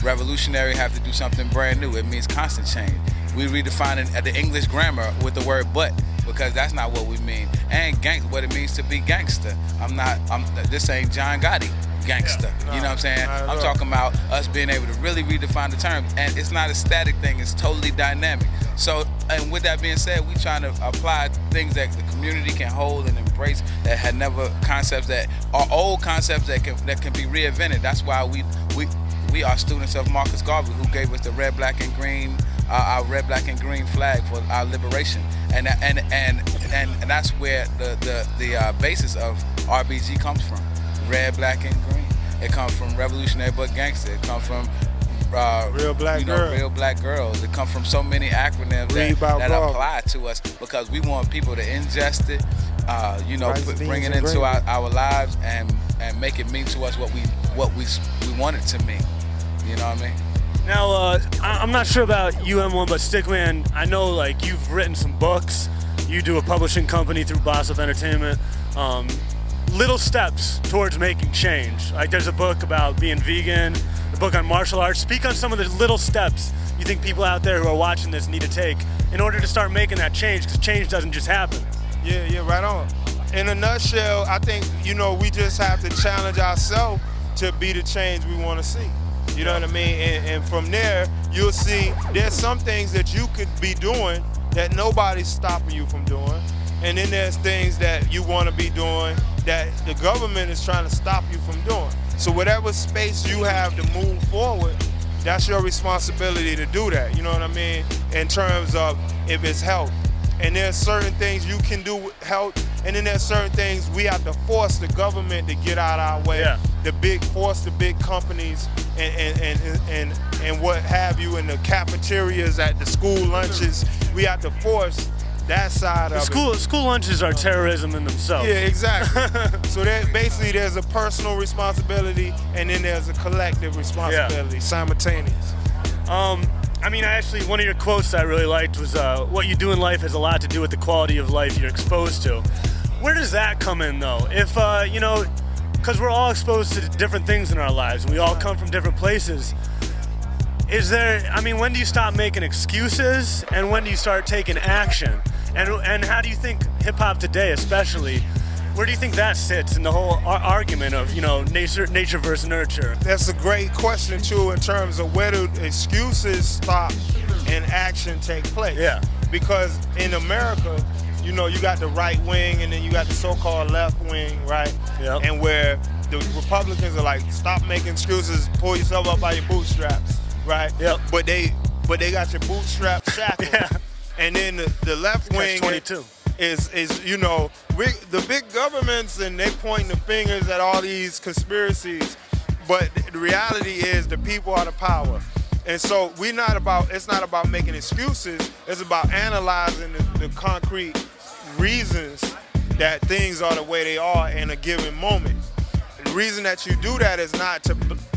Revolutionary have to do something brand new. It means constant change. We redefining the English grammar with the word but, because that's not what we mean. And what it means to be gangster. This ain't John Gotti gangster. Yeah. You know what I'm saying? I'm talking about us being able to really redefine the term. And it's not a static thing, it's totally dynamic. So, and with that being said, we trying to apply things that the community can hold and embrace that had never, concepts that are old concepts that can be reinvented. That's why we are students of Marcus Garvey, who gave us the red, black, and green, our red, black, and green flag for our liberation, and that's where the basis of RBG comes from. Red, black, and green. It comes from revolutionary but gangster. It comes from real black girls. It comes from so many acronyms that apply to us, because we want people to ingest it, bring it into our lives and make it mean to us what we want it to mean. You know what I mean? Now, I'm not sure about UM1, but Stic.Man, I know like you've written some books. You do a publishing company through Boss of Entertainment. Little steps towards making change. Like there's a book about being vegan, a book on martial arts. Speak on some of the little steps you think people out there who are watching this need to take in order to start making that change, because change doesn't just happen. Yeah, right on. In a nutshell, I think, we just have to challenge ourselves to be the change we want to see. You know what I mean? And from there, you'll see there's some things that you could be doing that nobody's stopping you from doing. And then there's things that you want to be doing that the government is trying to stop you from doing. So whatever space you have to move forward, that's your responsibility to do that. You know what I mean? In terms of if it's health. And there's certain things you can do with health, and then there's certain things we have to force the government to get out our way. Yeah. Force the big companies and what have you in the cafeterias at the school lunches. We have to force that side of it. School lunches are terrorism in themselves. Yeah, exactly. So basically there's a personal responsibility and then there's a collective responsibility, simultaneous. One of your quotes that I really liked was, what you do in life has a lot to do with the quality of life you're exposed to. Where does that come in though? If, because we're all exposed to different things in our lives and we all come from different places. When do you stop making excuses and when do you start taking action? And how do you think hip-hop today, especially, where do you think that sits in the whole argument of, nature versus nurture? That's a great question, too, in terms of where do excuses stop and action take place. Yeah. Because in America, you got the right wing and then you got the so-called left wing, right? Yep. And where the Republicans are like, stop making excuses, pull yourself up by your bootstraps, right? Yep. But they got your bootstraps shackled. Yeah. And then the left wing is the big governments, and they point the fingers at all these conspiracies, but the reality is the people are the power. And so it's not about making excuses, it's about analyzing the concrete reasons that things are the way they are in a given moment. The reason that you do that is not to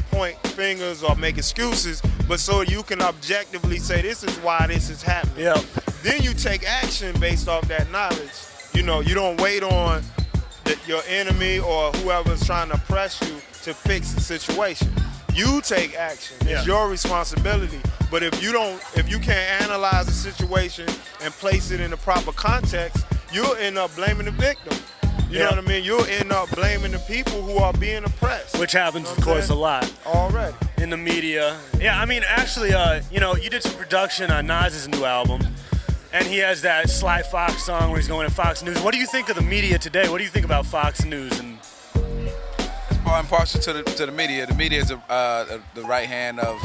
point fingers or make excuses, but so you can objectively say this is why this is happening. Yep. Then you take action based off that knowledge. You don't wait on your enemy or whoever's trying to press you to fix the situation. You take action. It's your responsibility. But if you can't analyze the situation and place it in the proper context, you'll end up blaming the victim. You know what I mean? You'll end up blaming the people who are being oppressed. Which happens, of course, a lot. Already. In the media. Yeah, you did some production on Nas's new album, and he has that Sly Fox song where he's going to Fox News. What do you think of the media today? What do you think about Fox News? I'm partial to the media. The media is the right hand of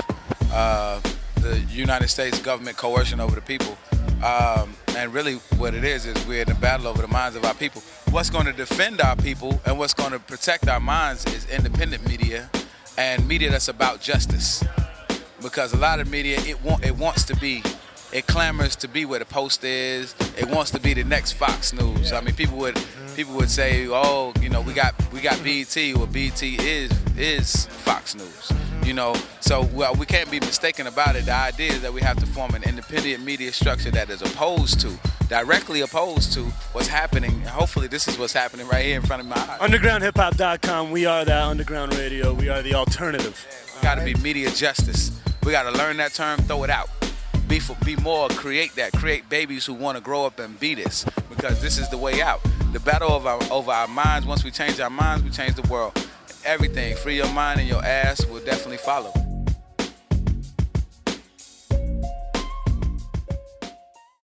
the United States government coercion over the people. And really what it is we're in a battle over the minds of our people. What's going to defend our people and what's going to protect our minds is independent media and media that's about justice. Because a lot of media, it clamors to be where the Post is. It wants to be the next Fox News. I mean, people would say, oh, we got BET, or BET is Fox News. So we can't be mistaken about it. The idea is that we have to form an independent media structure that is opposed to directly opposed to what's happening. And hopefully this is what's happening right here in front of my eyes. UndergroundHipHop.com. We are that underground radio. We are the alternative. We got to be media justice. We got to learn that term, throw it out. Be more, create that. Create babies who want to grow up and be this, because this is the way out. The battle over our minds, once we change our minds, we change the world. Everything, free your mind and your ass will definitely follow.